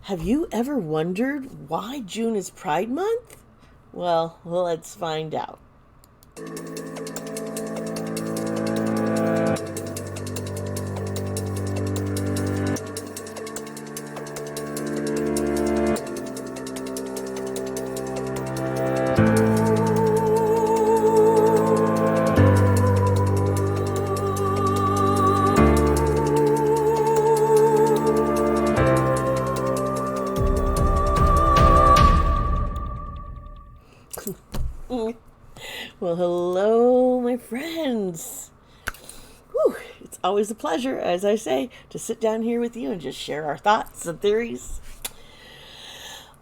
Have you ever wondered why June is Pride Month? Well, let's find out. Well, hello, my friends. Whew, it's always a pleasure, as I say, to sit down here with you and just share our thoughts and theories.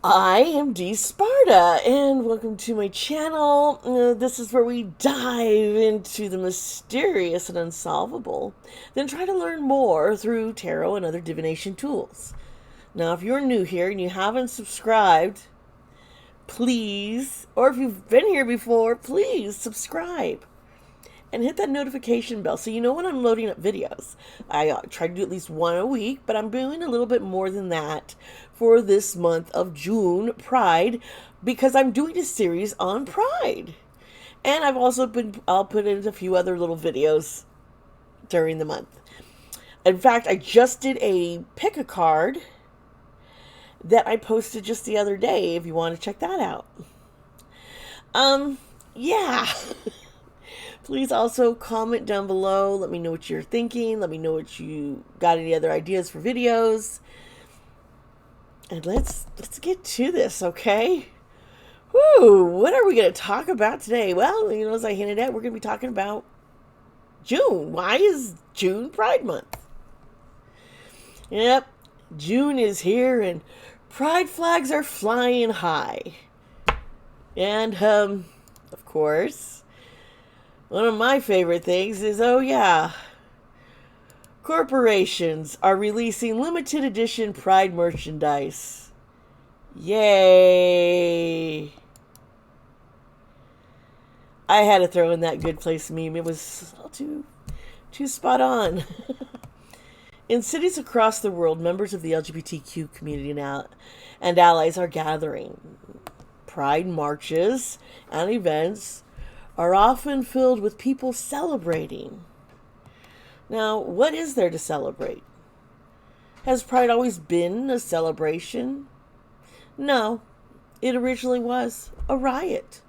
I am Dee Sparta, and welcome to my channel. This is where we dive into the mysterious and unsolvable, then try to learn more through tarot and other divination tools. Now, if you're new here and you haven't subscribed, please, or if you've been here before, please subscribe and hit that notification bell so you know when I'm loading up videos. I try to do at least one a week, but I'm doing a little bit more than that for this month of June, Pride, because I'm doing a series on Pride. And I'll put in a few other little videos during the month. In fact, I just did a pick a card that I posted just the other day, if you want to check that out. Yeah. Please also comment down below. Let me know what you're thinking. Let me know what you got, any other ideas for videos. And let's get to this, okay? Woo, what are we going to talk about today? Well, as I hinted at, we're going to be talking about June. Why is June Pride Month? Yep, June is here and pride flags are flying high. And, of course, one of my favorite things is, corporations are releasing limited edition Pride merchandise. Yay! I had to throw in that good place meme. It was all too spot on. In cities across the world, members of the LGBTQ community now and allies are gathering. Pride marches and events are often filled with people celebrating. Now, what is there to celebrate? Has Pride always been a celebration? No, it originally was a riot.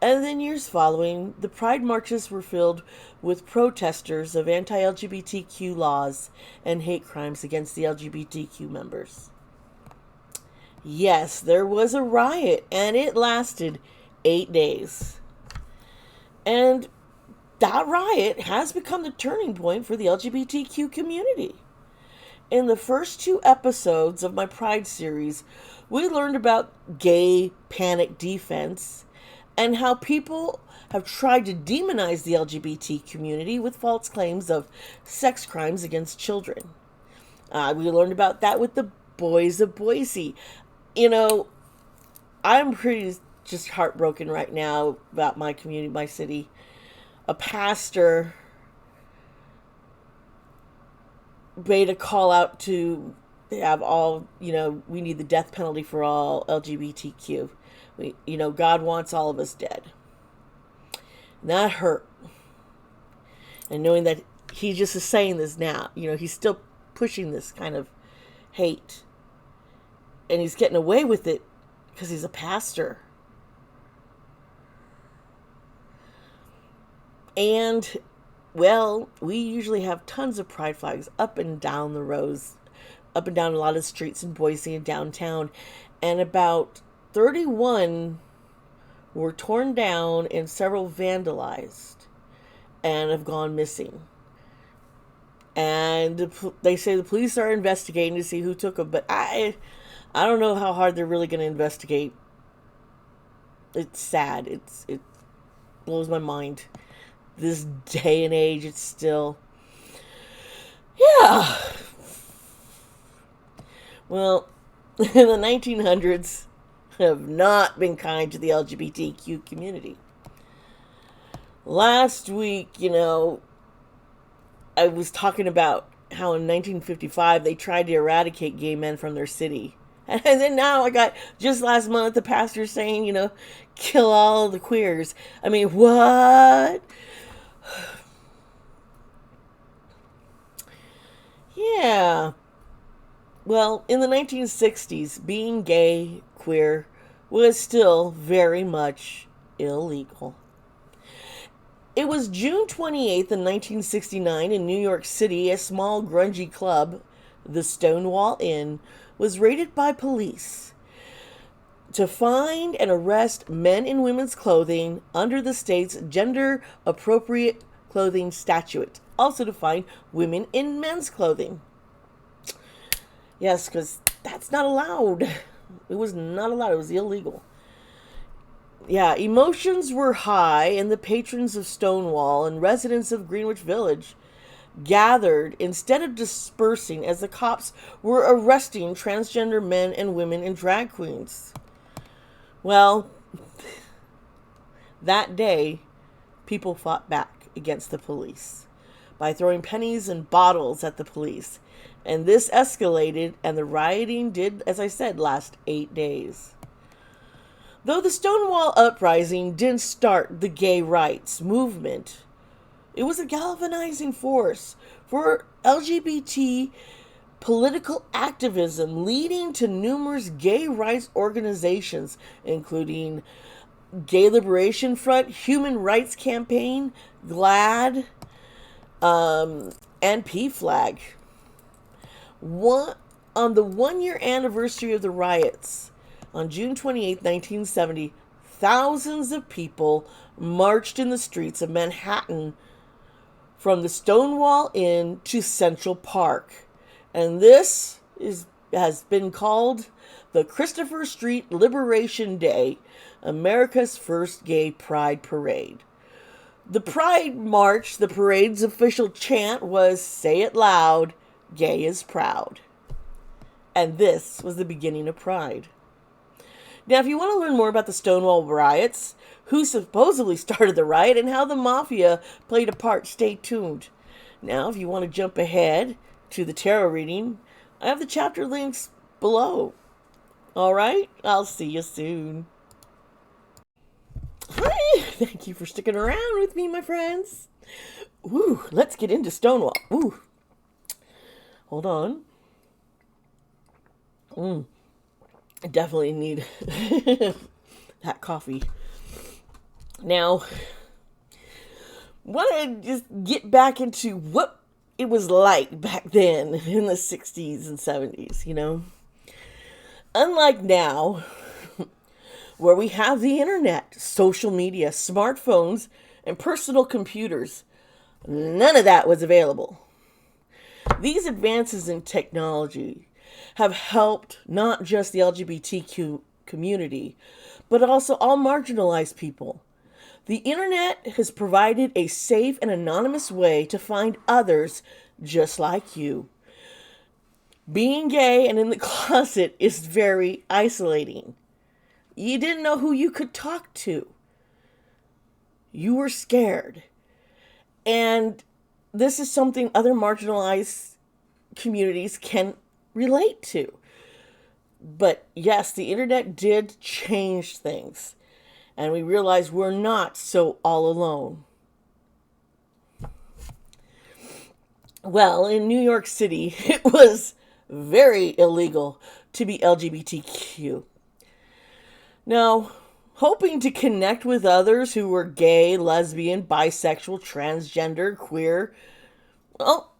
And then years following, the Pride marches were filled with protesters of anti-LGBTQ laws and hate crimes against the LGBTQ members. Yes, there was a riot, and it lasted 8 days. And that riot has become the turning point for the LGBTQ community. In the first 2 episodes of my Pride series, we learned about gay panic defense and how people have tried to demonize the LGBT community with false claims of sex crimes against children. We learned about that with the Boys of Boise. I'm pretty just heartbroken right now about my community, my city. A pastor made a call out to have all, we need the death penalty for all LGBTQ. God wants all of us dead. And that hurt. And knowing that he just is saying this now, he's still pushing this kind of hate. And he's getting away with it because he's a pastor. And, well, we usually have tons of pride flags up and down the roads, up and down a lot of streets in Boise and downtown. And about 31 were torn down and several vandalized and have gone missing. And they say the police are investigating to see who took them, but I don't know how hard they're really going to investigate. It's sad. It blows my mind. This day and age, it's still, yeah. Well, in the 1900s, have not been kind to the LGBTQ community. Last week, I was talking about how in 1955 they tried to eradicate gay men from their city. And then now I got, just last month, the pastor saying, kill all the queers. I mean, what? Yeah. Well, in the 1960s, being gay, queer, was still very much illegal. It was June 28th in 1969 in New York City, a small grungy club, the Stonewall Inn, was raided by police to find and arrest men in women's clothing under the state's gender appropriate clothing statute, also to find women in men's clothing. Yes, because that's not allowed. It was not allowed. It was illegal. Yeah, emotions were high, and the patrons of Stonewall and residents of Greenwich Village gathered instead of dispersing as the cops were arresting transgender men and women and drag queens. Well, that day, people fought back against the police by throwing pennies and bottles at the police. And this escalated, and the rioting did, as I said, last 8 days. Though the Stonewall Uprising didn't start the gay rights movement, it was a galvanizing force for LGBT political activism, leading to numerous gay rights organizations, including Gay Liberation Front, Human Rights Campaign, GLAAD, and PFLAG. On the 1-year anniversary of the riots, on June 28, 1970, thousands of people marched in the streets of Manhattan from the Stonewall Inn to Central Park. And this has been called the Christopher Street Liberation Day, America's first gay pride parade. The Pride March, the parade's official chant was, "Say it loud, gay is proud." And this was the beginning of Pride. Now, if you want to learn more about the Stonewall Riots, who supposedly started the riot, and how the mafia played a part, stay tuned. Now, if you want to jump ahead to the tarot reading, I have the chapter links below. All right? I'll see you soon. Hi! Thank you for sticking around with me, my friends. Ooh, let's get into Stonewall. Ooh. Hold on. I definitely need that coffee. Now, want to just get back into what it was like back then in the 60s and 70s, Unlike now, where we have the internet, social media, smartphones, and personal computers, none of that was available. These advances in technology have helped not just the LGBTQ community, but also all marginalized people. The internet has provided a safe and anonymous way to find others just like you. Being gay and in the closet is very isolating. You didn't know who you could talk to. You were scared. And this is something other marginalized communities can relate to. But yes, the internet did change things. And we realized we're not so all alone. Well, in New York City, it was very illegal to be LGBTQ. Now, hoping to connect with others who were gay, lesbian, bisexual, transgender, queer, well,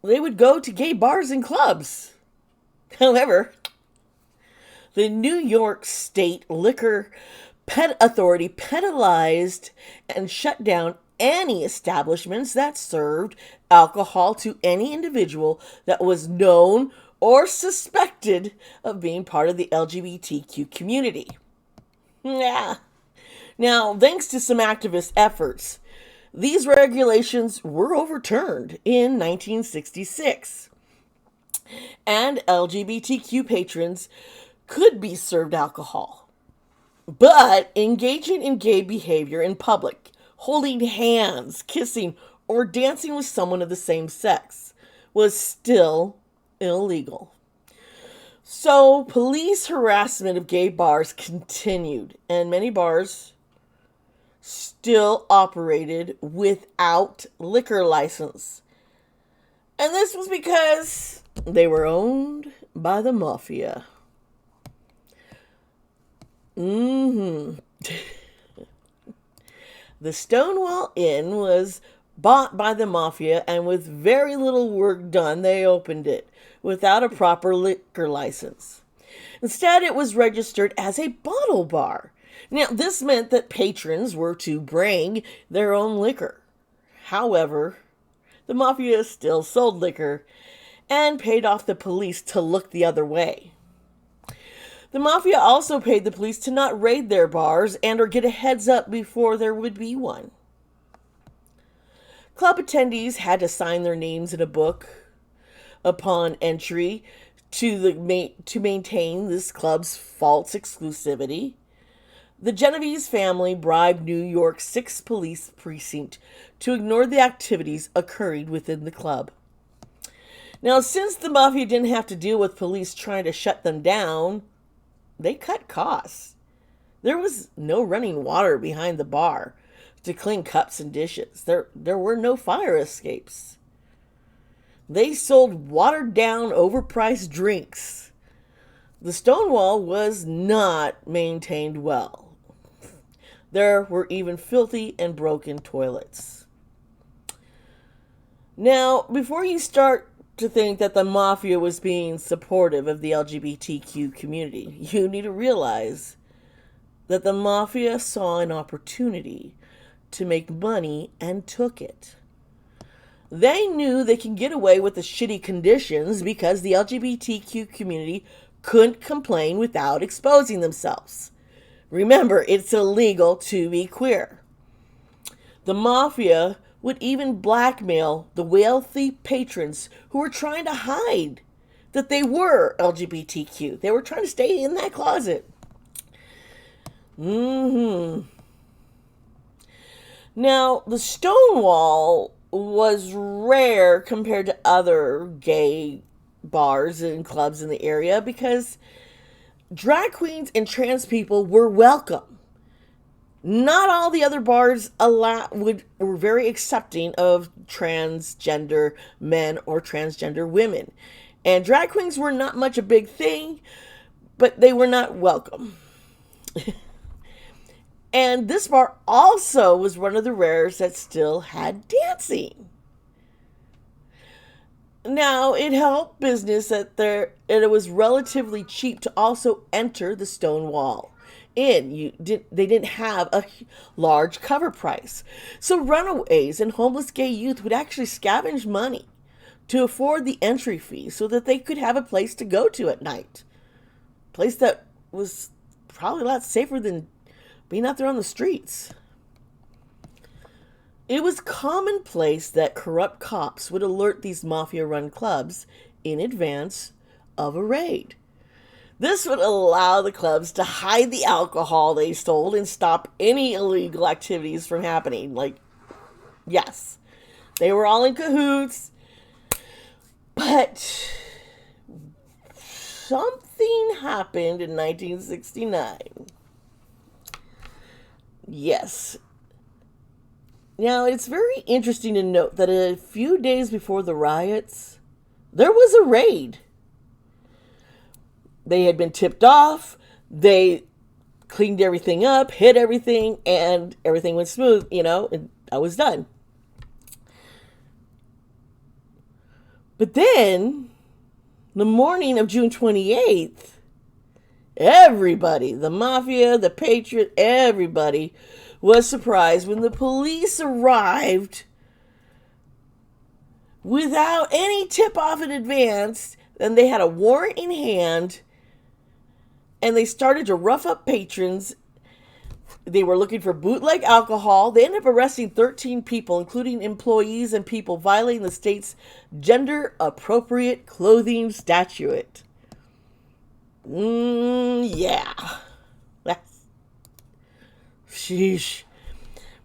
they would go to gay bars and clubs. However, the New York State Liquor Authority penalized and shut down any establishments that served alcohol to any individual that was known or suspected of being part of the LGBTQ community. Yeah. Now, thanks to some activist efforts, these regulations were overturned in 1966. And LGBTQ patrons could be served alcohol. But engaging in gay behavior in public, holding hands, kissing, or dancing with someone of the same sex was still illegal. So police harassment of gay bars continued, and many bars still operated without liquor license. And this was because they were owned by the mafia. The Stonewall Inn was bought by the mafia, and with very little work done, they opened it without a proper liquor license. Instead, it was registered as a bottle bar. Now, this meant that patrons were to bring their own liquor. However, the mafia still sold liquor and paid off the police to look the other way. The mafia also paid the police to not raid their bars and or get a heads up before there would be one. Club attendees had to sign their names in a book upon entry to maintain this club's false exclusivity. The Genovese family bribed New York's 6th Police Precinct to ignore the activities occurring within the club. Now, since the mafia didn't have to deal with police trying to shut them down, they cut costs. There was no running water behind the bar to clean cups and dishes. There were no fire escapes. They sold watered-down, overpriced drinks. The Stonewall was not maintained well. There were even filthy and broken toilets. Now, before you start to think that the mafia was being supportive of the LGBTQ community, you need to realize that the mafia saw an opportunity to make money and took it. They knew they can get away with the shitty conditions because the LGBTQ community couldn't complain without exposing themselves. Remember, it's illegal to be queer. The mafia would even blackmail the wealthy patrons who were trying to hide that they were LGBTQ. They were trying to stay in that closet. Now, the Stonewall was rare compared to other gay bars and clubs in the area because drag queens and trans people were welcome. Not all the other bars were very accepting of transgender men or transgender women. And drag queens were not much a big thing, but they were not welcome. And this bar also was one of the rares that still had dancing. Now, it helped business that it was relatively cheap to also enter the Stonewall Inn. They didn't have a large cover price. So runaways and homeless gay youth would actually scavenge money to afford the entry fee so that they could have a place to go to at night. A place that was probably a lot safer than being out there on the streets. It was commonplace that corrupt cops would alert these mafia-run clubs in advance of a raid. This would allow the clubs to hide the alcohol they sold and stop any illegal activities from happening. Yes, they were all in cahoots, but something happened in 1969. Yes. Now, it's very interesting to note that a few days before the riots, there was a raid. They had been tipped off, they cleaned everything up, hid everything, and everything went smooth, and I was done. But then, the morning of June 28th, everybody, the mafia, the patriot, everybody was surprised when the police arrived without any tip-off in advance, and they had a warrant in hand, and they started to rough up patrons. They were looking for bootleg alcohol. They ended up arresting 13 people, including employees and people violating the state's gender-appropriate clothing statute. Yeah. Sheesh.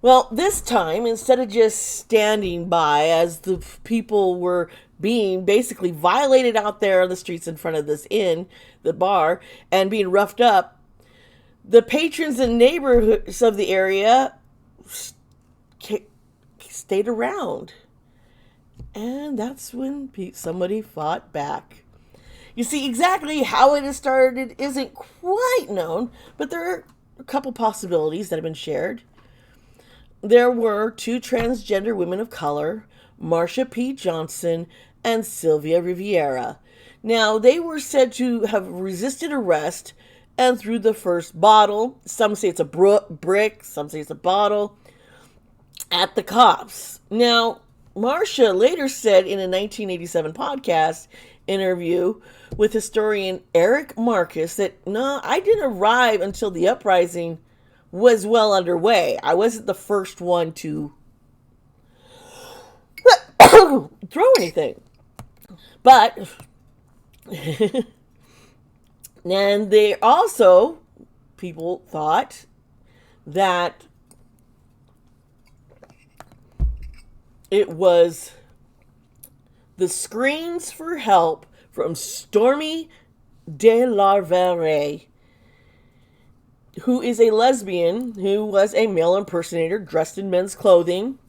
Well, this time, instead of just standing by as the people were being basically violated out there on the streets in front of this inn, the bar, and being roughed up, the patrons and neighborhoods of the area stayed around. And that's when somebody fought back. You see, exactly how it has started isn't quite known, but there are a couple possibilities that have been shared. There were two transgender women of color, Marsha P. Johnson and Sylvia Riviera. Now, they were said to have resisted arrest and threw the first bottle. Some say it's a brick, some say it's a bottle, at the cops. Now, Marsha later said in a 1987 podcast interview with historian Eric Marcus that, no, I didn't arrive until the uprising was well underway. I wasn't the first one to throw anything. But, and they also, people thought that it was the screams for help from Stormy de Larvere, who is a lesbian who was a male impersonator dressed in men's clothing.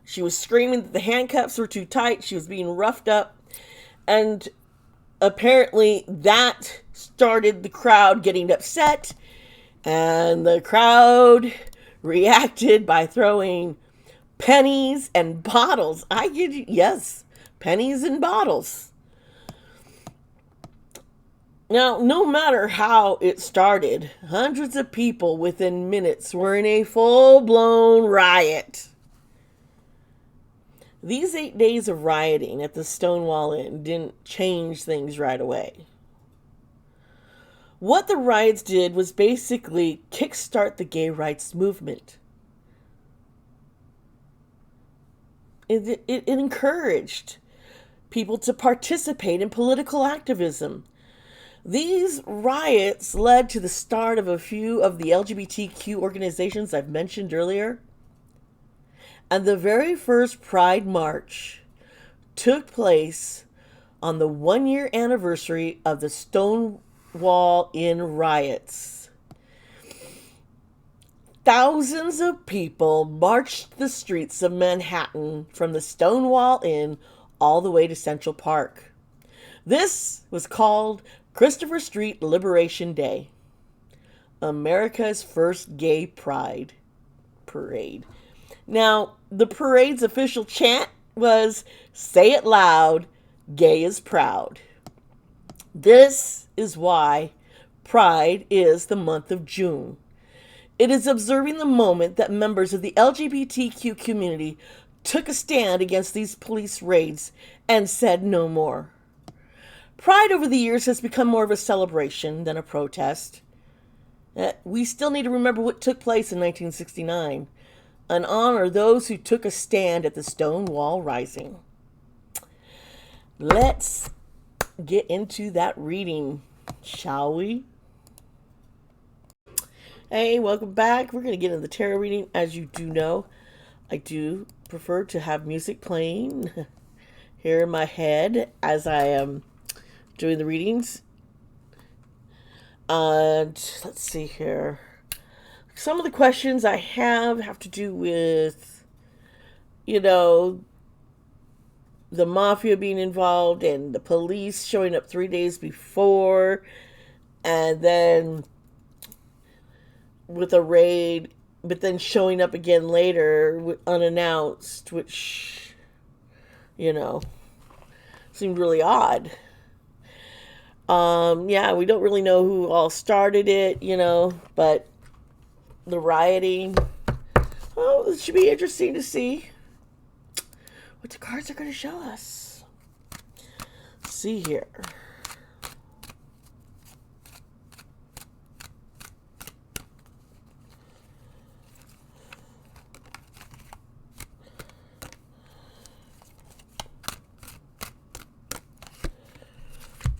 She was screaming that the handcuffs were too tight. She was being roughed up. And apparently that started the crowd getting upset. And the crowd reacted by throwing pennies and bottles. I get you. Yes, pennies and bottles. Now, no matter how it started, hundreds of people within minutes were in a full-blown riot. These 8 days of rioting at the Stonewall Inn didn't change things right away. What the riots did was basically kickstart the gay rights movement. It encouraged people to participate in political activism. These riots led to the start of a few of the LGBTQ organizations I've mentioned earlier. And the very first Pride March took place on the 1-year anniversary of the Stonewall Inn riots. Thousands of people marched the streets of Manhattan from the Stonewall Inn all the way to Central Park. This was called Christopher Street Liberation Day, America's first gay pride parade. Now, the parade's official chant was, "Say it loud, gay is proud." This is why Pride is the month of June. It is observing the moment that members of the LGBTQ community took a stand against these police raids and said no more. Pride over the years has become more of a celebration than a protest. We still need to remember what took place in 1969 and honor those who took a stand at the Stonewall Rising. Let's get into that reading, shall we? Hey, welcome back. We're going to get into the tarot reading. As you do know, I do prefer to have music playing here in my head as I am doing the readings. And let's see here. Some of the questions I have to do with, the mafia being involved and the police showing up 3 days before, and then with a raid, but then showing up again later unannounced, which, seemed really odd. We don't really know who all started it, but the rioting, it should be interesting to see what the cards are going to show us. Let's see here.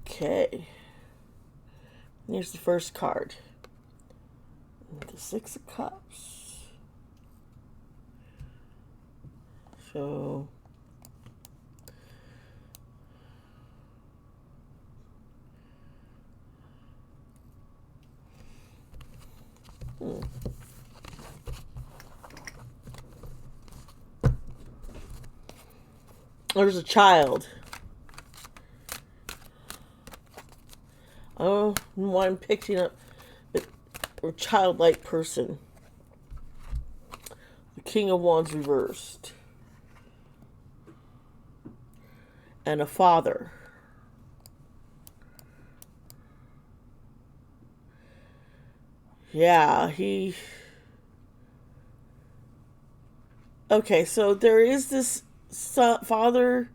Okay. Here's the first card. The Six of Cups. So, There's a child. I don't know why I'm picking up a childlike person. The King of Wands reversed. And a father. Yeah, he... Okay, so there is this father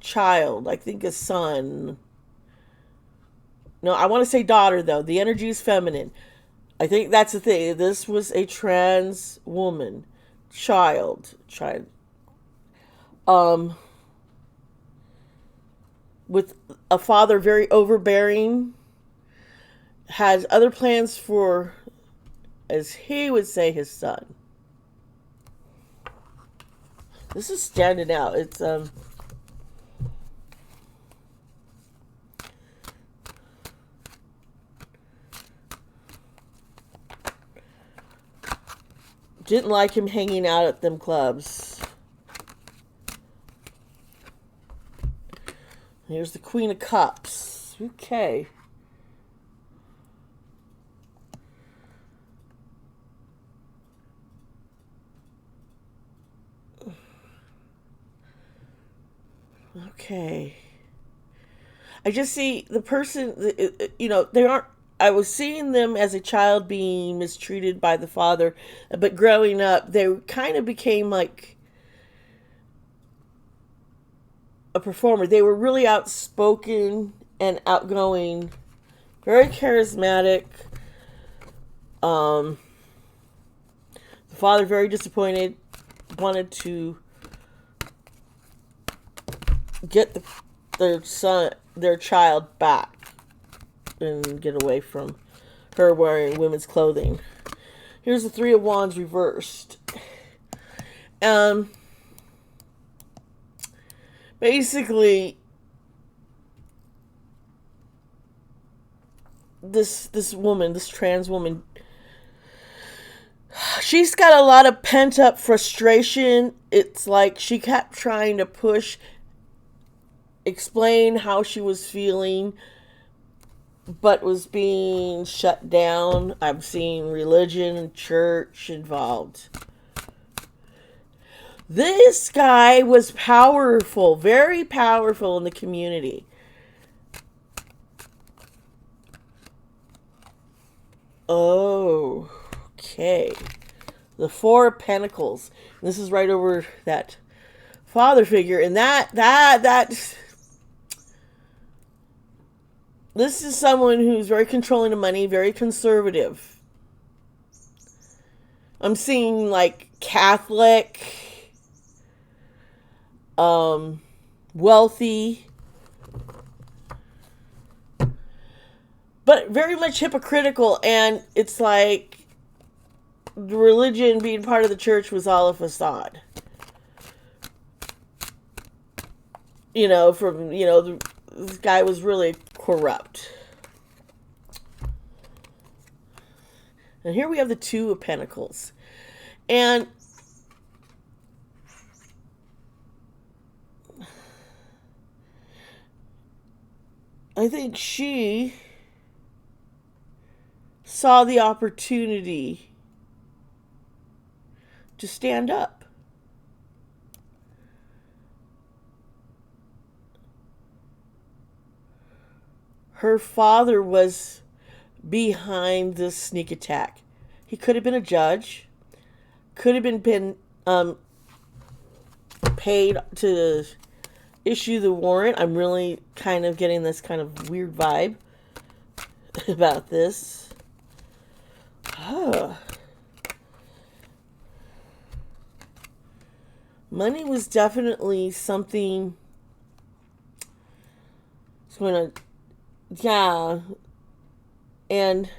child, I think a son. No, I want to say daughter, though. The energy is feminine. I think that's the thing. This was a trans woman. Child. With a father very overbearing. Has other plans for, as he would say, his son. This is standing out. It's didn't like him hanging out at them clubs. Here's the Queen of Cups. Okay. Okay. I just see the person, they aren't, I was seeing them as a child being mistreated by the father, but growing up, they kind of became like a performer. They were really outspoken and outgoing, very charismatic. The father, very disappointed, wanted to get their child back and get away from her wearing women's clothing. Here's the Three of Wands reversed. Basically, this woman, this trans woman, she's got a lot of pent up frustration. It's like she kept trying to explain how she was feeling, but was being shut down. I'm seeing religion and church involved. This guy was powerful, very powerful in the community. Oh, okay. The Four of Pentacles. This is right over that father figure, and that this is someone who's very controlling of money, very conservative. I'm seeing like Catholic, wealthy, but very much hypocritical. And it's like the religion, being part of the church, was all a facade. This guy was really corrupt. And here we have the Two of Pentacles. And I think she saw the opportunity to stand up. Her father was behind this sneak attack. He could have been a judge, could have been paid to issue the warrant. I'm really kind of getting this kind of weird vibe about this. Money was definitely something. It's going to, yeah, and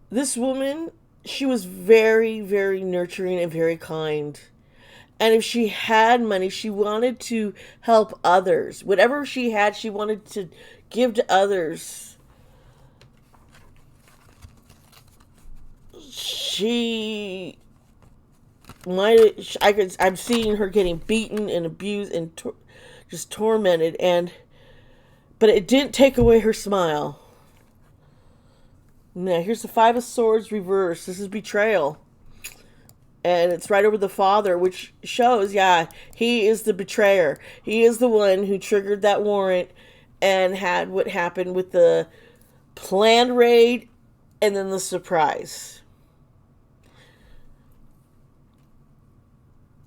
this woman, she was very, very nurturing and very kind. And if she had money, she wanted to help others. Whatever she had, she wanted to give to others. She I'm seeing her getting beaten and abused and just tormented, but it didn't take away her smile. Now here's the Five of Swords reversed. This is betrayal. And it's right over the father, which shows, yeah, he is the betrayer. He is the one who triggered that warrant and had what happened with the planned raid and then the surprise.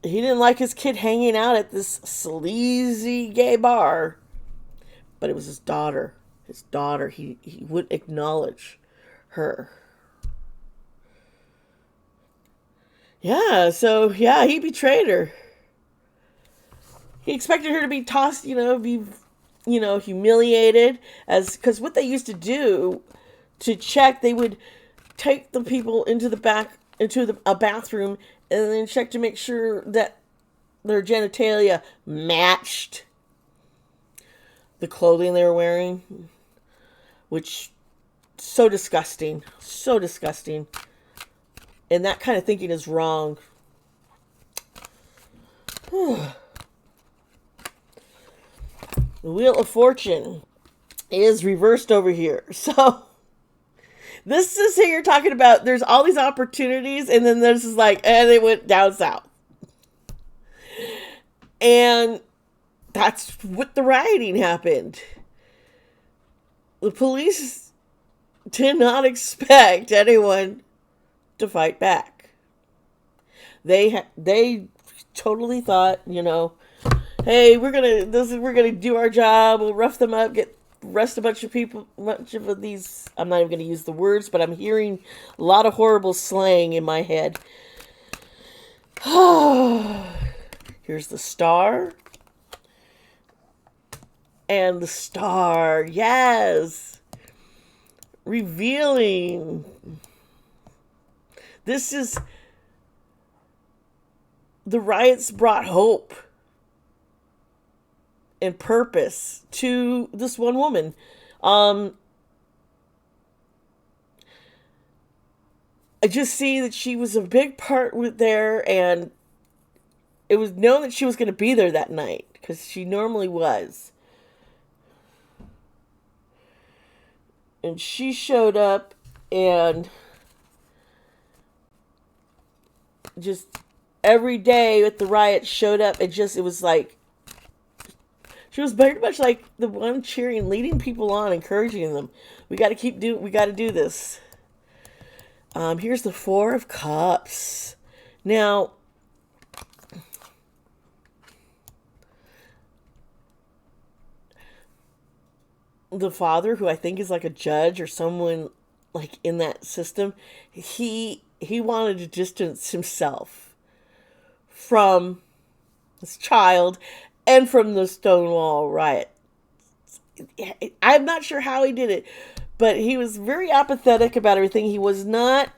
He didn't like his kid hanging out at this sleazy gay bar, but it was his daughter. His daughter. He would acknowledge her. Yeah, so, yeah, he betrayed her. He expected her to be tossed, be, humiliated. Because what they used to do to check, they would take the people into a bathroom and then check to make sure that their genitalia matched the clothing they were wearing. Which, so disgusting. So disgusting. And that kind of thinking is wrong. The Wheel of Fortune is reversed over here. So, this is here you're talking about, there's all these opportunities, and then there's like, they went down south. And that's what the rioting happened. The police did not expect anyone to fight back. They totally thought, hey, we're gonna do our job. We'll rough them up, arrest a bunch of people, of these. I'm not even gonna use the words, but I'm hearing a lot of horrible slang in my head. Here's the Star. And the Star, yes. Revealing. This is, the riots brought hope and purpose to this one woman. I just see that she was a big part with there, and it was known that she was going to be there that night, because she normally was. And she showed up, and just every day at the riot showed up. It was like, she was very much like the one cheering, leading people on, encouraging them. We got to do this. Here's the Four of Cups. Now, the father, who I think is like a judge or someone like in that system, he wanted to distance himself from his child and from the Stonewall riot. I'm not sure how he did it, but he was very apathetic about everything. He wanted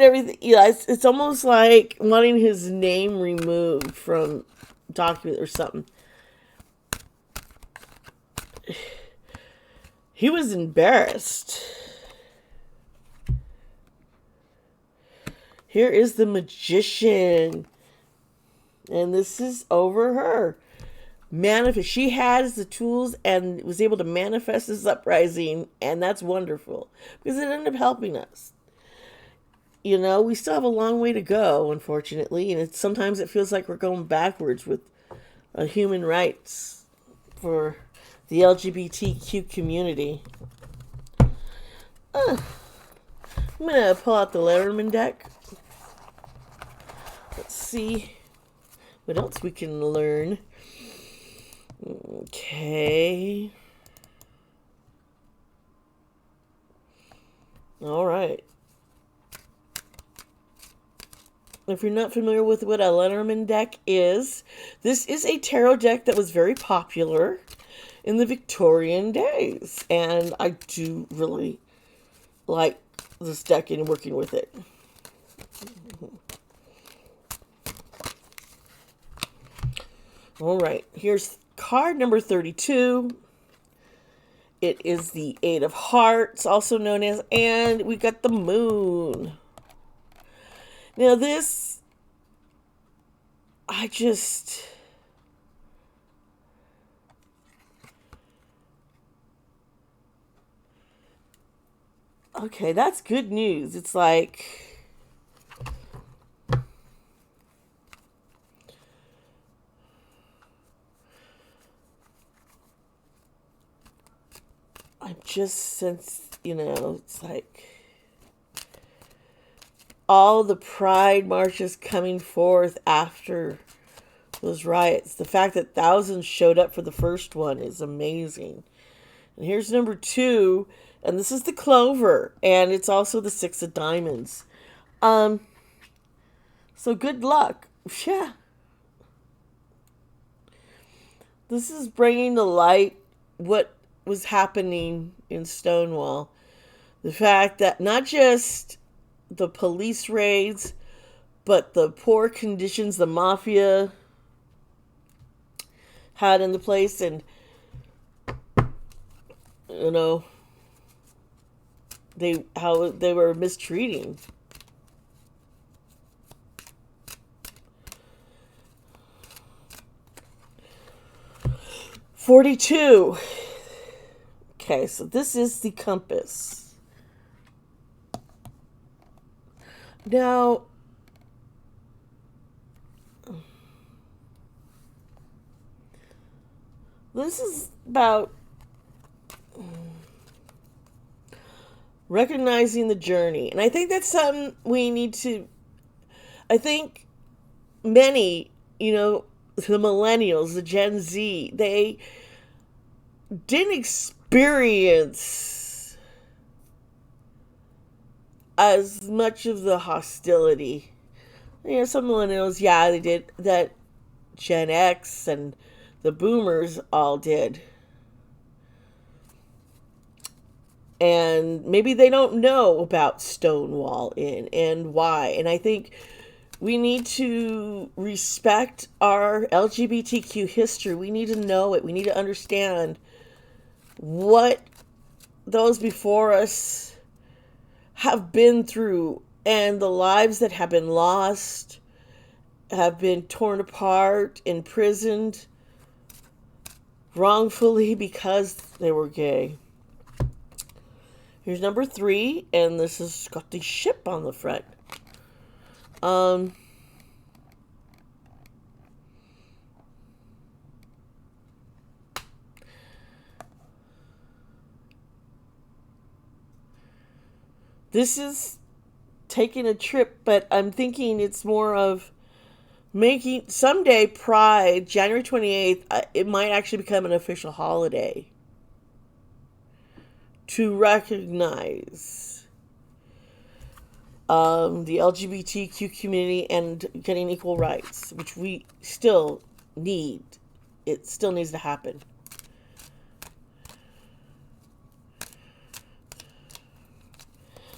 everything. Yeah, it's almost like wanting his name removed from document or something. He was embarrassed. Here is the Magician. And this is over her. She has the tools and was able to manifest this uprising. And that's wonderful. Because it ended up helping us. We still have a long way to go, unfortunately. And sometimes it feels like we're going backwards with human rights for the LGBTQ community. I'm going to pull out the Letterman deck. Let's see what else we can learn. Okay. All right. If you're not familiar with what a Letterman deck is, this is a tarot deck that was very popular in the Victorian days. And I do really like this deck and working with it. All right, here's card number 32. It is the Eight of Hearts, also known as, and we got the Moon. Now this, okay, that's good news. It's like, I'm just since, it's like all the pride marches coming forth after those riots. The fact that thousands showed up for the first one is amazing. And here's number 2, and this is the Clover, and it's also the Six of Diamonds. So good luck. Yeah. This is bringing to light what was happening in Stonewall. The fact that not just the police raids, but the poor conditions the mafia had in the place, and how they were mistreating. $42. Okay, so this is the compass. Now, this is about recognizing the journey. And I think that's something we need to, I think many, the millennials, the Gen Z, they didn't experience as much of the hostility. Some millennials, yeah, they did. That Gen X and the boomers all did. And maybe they don't know about Stonewall Inn and why. And I think we need to respect our LGBTQ history. We need to know it. We need to understand what those before us have been through, and the lives that have been lost, have been torn apart, imprisoned wrongfully because they were gay. Here's number 3, and this has got the ship on the front. This is taking a trip, but I'm thinking it's more of making someday Pride, January 28th, it might actually become an official holiday to recognize the LGBTQ community and getting equal rights, which we still need. It still needs to happen.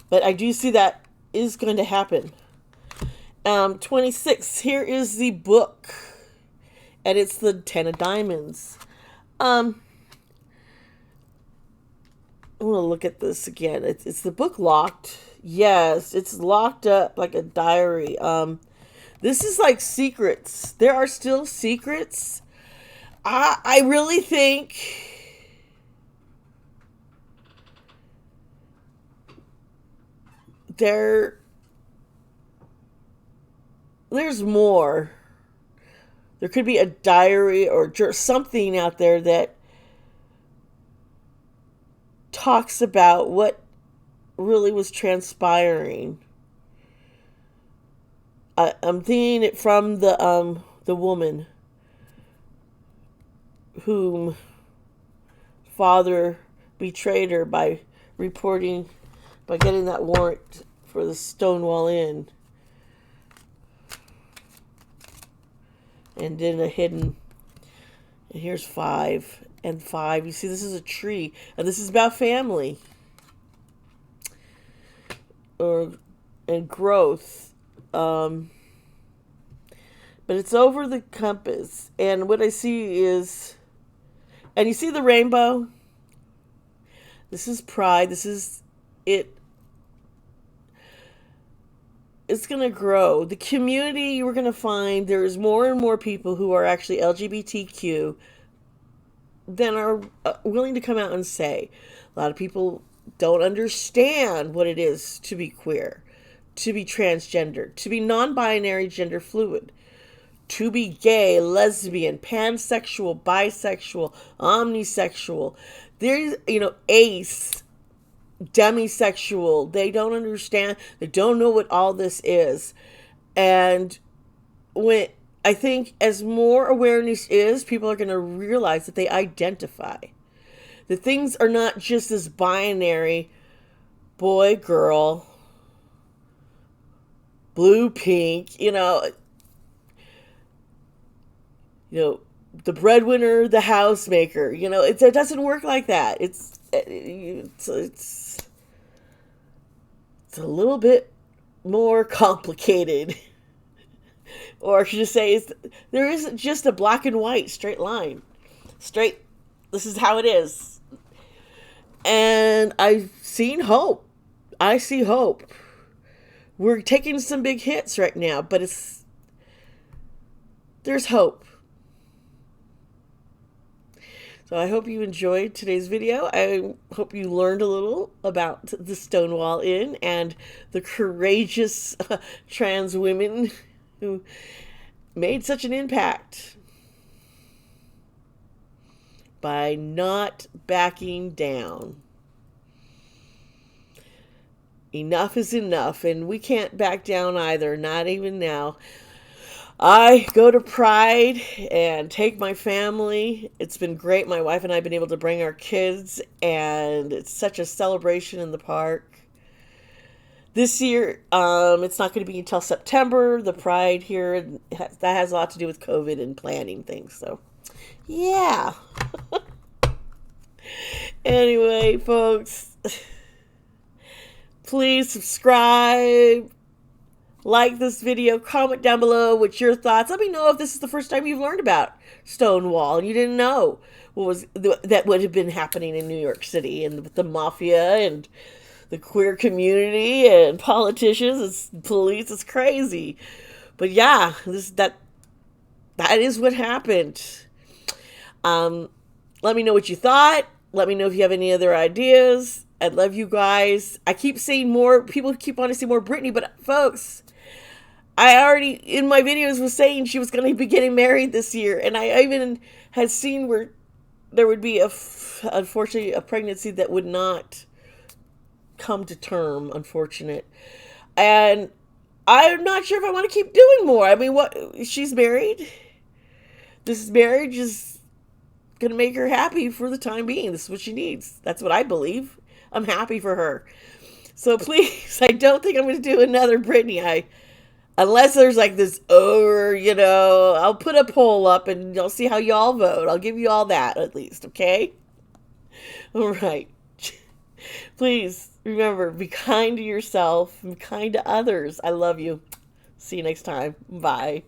But I do see that is going to happen. 26. Here is the book. And it's the 10 of Diamonds. I'm going to look at this again. It's the book locked. Yes, it's locked up like a diary. This is like secrets. There are still secrets. I really think there's more. There could be a diary or something out there that talks about what really was transpiring. I'm thinking it from the woman whom father betrayed her by getting that warrant for the Stonewall Inn. And then a hidden, and here's 5 and 5. You see, this is a tree, and this is about family and growth. but it's over the compass. And what I see is, and you see the rainbow? This is pride. This is it. It's going to grow. The community, you are going to find there's more and more people who are actually LGBTQ than are willing to come out and say. A lot of people don't understand what it is to be queer, to be transgender, to be non-binary, gender fluid, to be gay, lesbian, pansexual, bisexual, omnisexual. There's, ace, demisexual. They don't understand. They don't know what all this is. And when I think as more awareness is, people are going to realize that they identify. The things are not just this binary boy, girl, blue, pink, the breadwinner, the housemaker. It doesn't work like that. It's a little bit more complicated. Or I should just say, there isn't just a black and white straight line. This is how it is. And I've seen hope. I see hope. We're taking some big hits right now, but there's hope. So I hope you enjoyed today's video. I hope you learned a little about the Stonewall Inn and the courageous trans women who made such an impact by not backing down. Enough is enough, and we can't back down either, not even now. I go to Pride and take my family. It's been great. My wife and I have been able to bring our kids, and it's such a celebration in the park. This year, it's not going to be until September, the Pride here. That has a lot to do with COVID and planning things. So, yeah. Anyway, folks, please subscribe. Like this video, comment down below what's your thoughts. Let me know if this is the first time you've learned about Stonewall and you didn't know that would have been happening in New York City, and with the mafia and the queer community and politicians and police. It's crazy. But yeah, that is what happened. Let me know what you thought. Let me know if you have any other ideas. I love you guys. I keep seeing more people keep wanting to see more Britney, but folks, I already in my videos was saying she was going to be getting married this year, and I even had seen where there would be unfortunately a pregnancy that would not come to term, unfortunate. And I'm not sure if I want to keep doing more. I mean, she's married. This marriage is going to make her happy for the time being. This is what she needs. That's what I believe. I'm happy for her. So please, I don't think I'm going to do another Britney. Unless there's like this I'll put a poll up and you'll see how y'all vote. I'll give you all that at least, okay? All right. Please remember, be kind to yourself and be kind to others. I love you. See you next time. Bye.